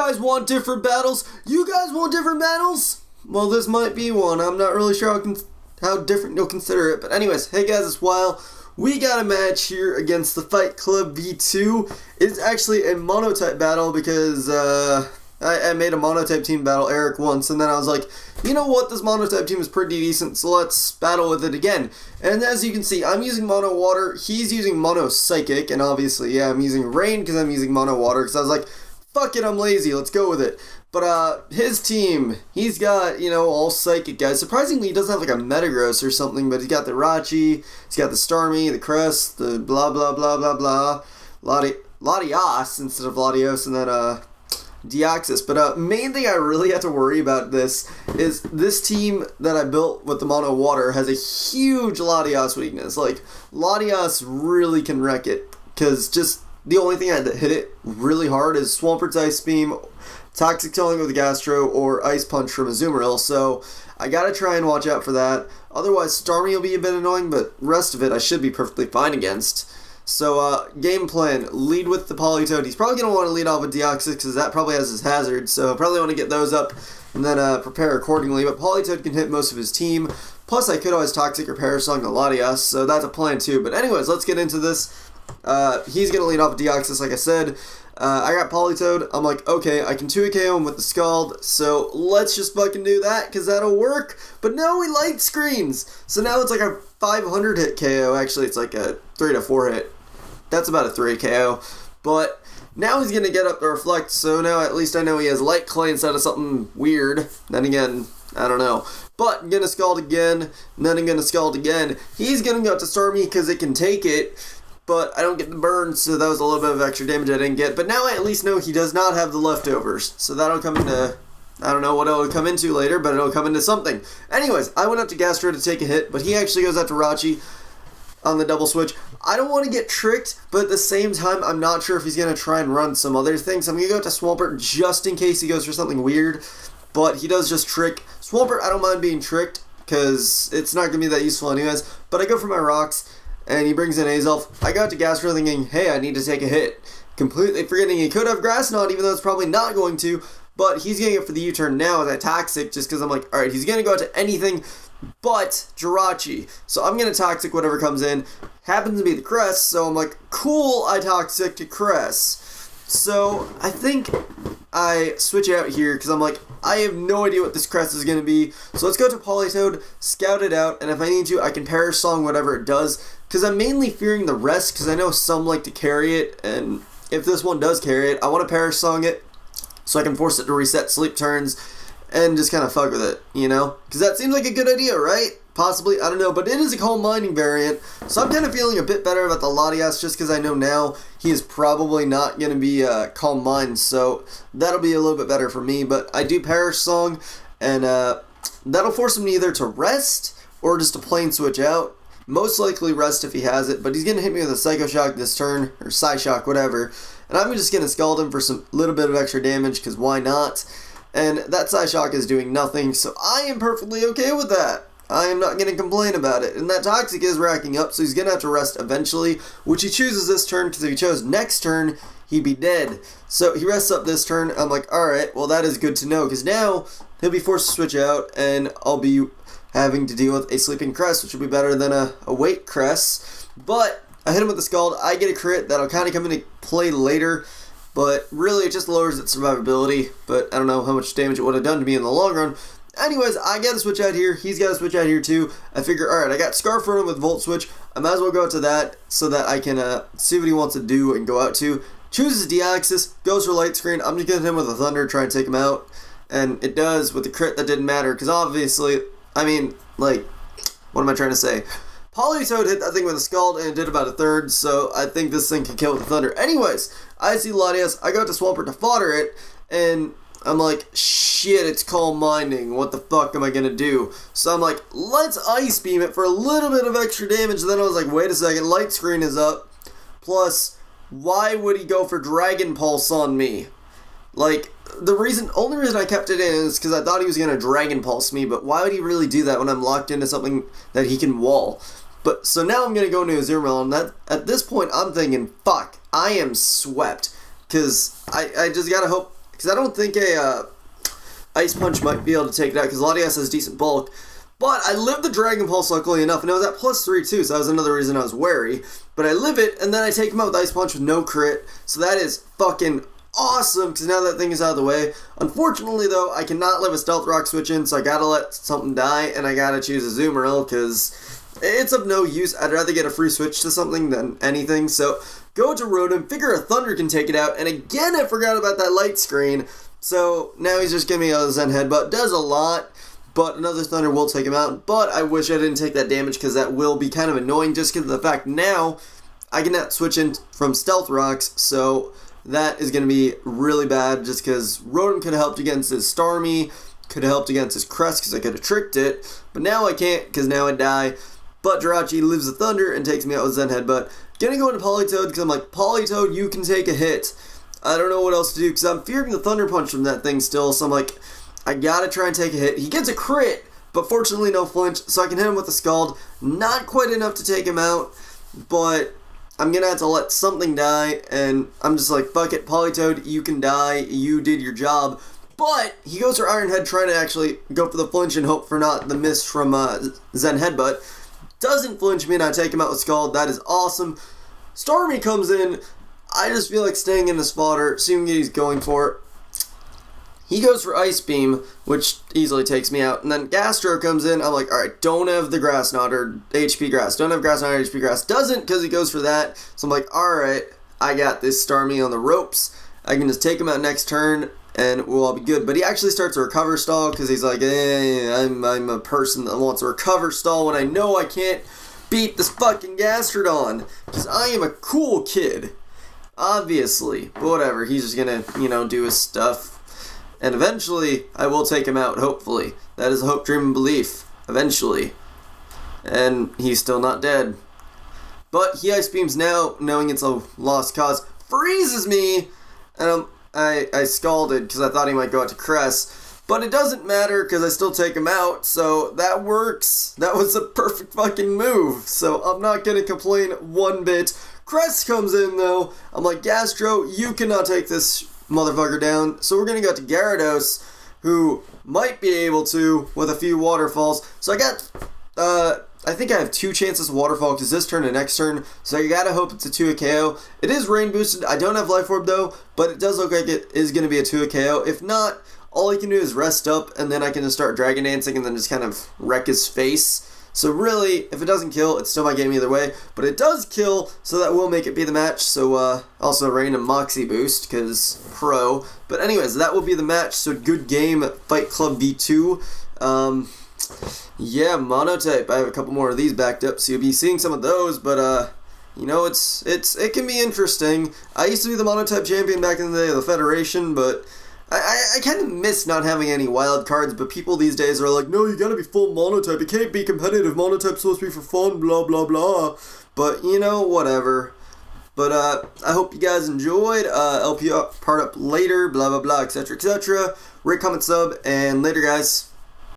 guys want different battles? You guys want different battles? Well, this might be one. I'm not really sure how different you'll consider it. But anyways, hey guys, it's Weil. We got a match here against the Fight Club V2. It's actually a Monotype battle because I made a Monotype team battle Eric once, and then I was like, you know what, this Monotype team is pretty decent, so let's battle with it again. And as you can see, I'm using Mono Water, he's using Mono Psychic, and obviously, yeah, I'm using Rain because I'm using Mono Water, because I was like, fuck it, I'm lazy, let's go with it. But his team, he's got, you know, all Psychic guys. Surprisingly, he doesn't have like a Metagross or something, but he's got the Rachi, he's got the Starmie, the Crest, the blah blah blah blah blah, Latios instead of Latios, and then Deoxys. But main thing I really have to worry about this is this team that I built with the Mono Water has a huge Latios weakness. Like, Latios really can wreck it, because just the only thing I had to hit it really hard is Swampert's Ice Beam, Toxic Tailing with a Gastro, or Ice Punch from a Azumarill, so I gotta try and watch out for that. Otherwise, Starmie will be a bit annoying, but rest of it I should be perfectly fine against. So, game plan, lead with the Politoed. He's probably going to want to lead off with Deoxys, because that probably has his hazards, so probably want to get those up, and then prepare accordingly. But Politoed can hit most of his team, plus I could always Toxic or Parasong the Latias, so that's a plan too. But anyways, let's get into this. He's going to lead off with Deoxys, like I said. I got Politoed. I'm like, okay, I can 2 KO him with the Scald, so let's just fucking do that, because that'll work. But no, he light screens. So now it's like a 500 hit KO. Actually, it's like a 3 to 4 hit. That's about a 3 KO. But now he's going to get up to Reflect, so now at least I know he has Light Clay instead of something weird. Then again, I don't know. But I'm going to Scald again, and then I'm going to Scald again. He's going to go up to Starmie because it can take it. But I don't get the burn, so that was a little bit of extra damage I didn't get. But now I at least know he does not have the leftovers. So that'll come into, I don't know what it'll come into later, but it'll come into something. Anyways, I went up to Gastro to take a hit, but he actually goes after Rachi on the double switch. I don't want to get tricked, but at the same time, I'm not sure if he's going to try and run some other things. I'm going to go to Swampert just in case he goes for something weird. But he does just trick. Swampert, I don't mind being tricked, because it's not going to be that useful anyways. But I go for my rocks, and he brings in Azelf. I got to Gastro thinking, hey, I need to take a hit. Completely forgetting he could have Grass Knot, even though it's probably not going to. But he's going to go for the U-turn now with that Toxic, just because I'm like, alright, he's going to go to anything but Jirachi. So I'm going to Toxic whatever comes in. Happens to be the Crest, so I'm like, cool, I Toxic to Crest. So I think I switch out here, because I'm like, I have no idea what this Crest is going to be. So let's go to Politoed, scout it out, and if I need to, I can Parasong whatever it does. Because I'm mainly fearing the rest, because I know some like to carry it, and if this one does carry it, I want to Parasong it, so I can force it to reset sleep turns, and just kind of fuck with it, you know? Because that seems like a good idea, right? Possibly, I don't know, but it is a Calm Minding variant, so I'm kind of feeling a bit better about the Latias, just because I know now he is probably not going to be Calm Mind, so that'll be a little bit better for me. But I do Parasong, and that'll force him either to rest, or just to plain switch out. Most likely rest if he has it, but he's going to hit me with a Psycho Shock this turn, or Psyshock, whatever, and I'm just going to Scald him for some little bit of extra damage, because why not? And that Psyshock is doing nothing, so I am perfectly okay with that. I am not going to complain about it. And that Toxic is racking up, so he's going to have to rest eventually, which he chooses this turn, because if he chose next turn, he'd be dead. So he rests up this turn. I'm like, alright, well that is good to know, because now he'll be forced to switch out, and I'll be having to deal with a Sleeping Crest, which will be better than a Wake Crest. But I hit him with the Scald. I get a crit. That'll kind of come into play later, but really it just lowers its survivability. But I don't know how much damage it would have done to me in the long run. Anyways, I gotta switch out here. He's gotta switch out here too. I figure, alright, I got Scarf for him with Volt Switch. I might as well go out to that so that I can see what he wants to do and go out to. Chooses Deoxys, goes for Light Screen. I'm just gonna hit him with a Thunder, try and take him out. And it does with the crit. That didn't matter, because obviously, I mean, like, what am I trying to say? Politoed hit that thing with a Scald, and it did about a third, so I think this thing can kill with the Thunder. Anyways, I see Latias. I go to Swampert to fodder it, and I'm like, shit, it's Calm Minding. What the fuck am I gonna do? So I'm like, let's Ice Beam it for a little bit of extra damage. And then I was like, wait a second, Light Screen is up. Plus, why would he go for Dragon Pulse on me? Like, only reason I kept it in is because I thought he was gonna Dragon Pulse me, but why would he really do that when I'm locked into something that he can wall? But, so now I'm gonna go into a Azumarill, and at this point, I'm thinking, fuck, I am swept. Because I just gotta hope because I don't think a Ice Punch might be able to take it out, because Latias has decent bulk. But I live the Dragon Pulse, luckily enough, and it was at +3 too, so that was another reason I was wary. But I live it, and then I take him out with Ice Punch with no crit, so that is fucking awesome, because now that thing is out of the way. Unfortunately, though, I cannot let a Stealth Rock switch in, so I gotta let something die, and I gotta choose a Azumarill, because it's of no use. I'd rather get a free switch to something than anything, so go to Rotom, figure a Thunder can take it out, and again, I forgot about that light screen, so now he's just giving me a Zen Headbutt. Does a lot, but another Thunder will take him out, but I wish I didn't take that damage, because that will be kind of annoying, just because of the fact now I cannot switch in from Stealth Rocks, so that is going to be really bad, just because Rotom could have helped against his Starmie, could have helped against his Crest, because I could have tricked it, but now I can't, because now I die. But Jirachi lives the Thunder and takes me out with Zen Headbutt. Gonna go into Politoed, because I'm like, Politoed, you can take a hit. I don't know what else to do, because I'm fearing the Thunder Punch from that thing still, so I'm like, I gotta try and take a hit. He gets a crit, but fortunately no flinch, so I can hit him with a Scald. Not quite enough to take him out, but I'm gonna have to let something die, and I'm just like, fuck it, Politoed, you can die, you did your job. But he goes for Iron Head, trying to actually go for the flinch and hope for not the miss from Zen Headbutt. Doesn't flinch me, and I take him out with Scald. That is awesome. Starmie comes in. I just feel like staying in the spotter, seeing what he's going for. He goes for Ice Beam, which easily takes me out. And then Gastro comes in. I'm like, alright, don't have the Grass Knot or HP Grass. Don't have Grass Knot or HP Grass. Doesn't, because he goes for that. So I'm like, alright, I got this Starmie on the ropes. I can just take him out next turn, and we'll all be good. But he actually starts a recover stall, because he's like, I'm a person that wants a recover stall when I know I can't beat this fucking Gastrodon, because I am a cool kid. Obviously. But whatever, he's just gonna, do his stuff. And eventually, I will take him out, hopefully. That is a hope, dream, and belief. Eventually. And he's still not dead. But he Ice Beams now, knowing it's a lost cause. Freezes me! And I scalded, because I thought he might go out to Cress. But it doesn't matter, because I still take him out, so that works. That was a perfect fucking move. So I'm not going to complain one bit. Crest comes in, though. I'm like, Gastro, you cannot take this motherfucker down. So we're going to go to Gyarados, who might be able to with a few waterfalls. So I got, I think I have 2 chances of waterfall, because this turn and next turn. So I gotta hope it's a 2-hit KO. It is rain boosted. I don't have Life Orb though, but it does look like it is going to be a 2-hit KO. If not, all I can do is rest up, and then I can just start Dragon Dancing and then just kind of wreck his face. So really, if it doesn't kill, it's still my game either way. But it does kill, so that will make it be the match. So also Rain and Moxie boost, because pro. But anyways, that will be the match. So good game, Fight Club V2. Yeah, Monotype. I have a couple more of these backed up, so you'll be seeing some of those. But it can be interesting. I used to be the Monotype champion back in the day of the Federation, but I kind of miss not having any wild cards, but people these days are like, no, you gotta be full Monotype, it can't be competitive, Monotype's supposed to be for fun, blah, blah, blah. But, whatever. But, I hope you guys enjoyed, LP part up later, blah, blah, blah, etc., etc. Rate, comment, sub, and later, guys.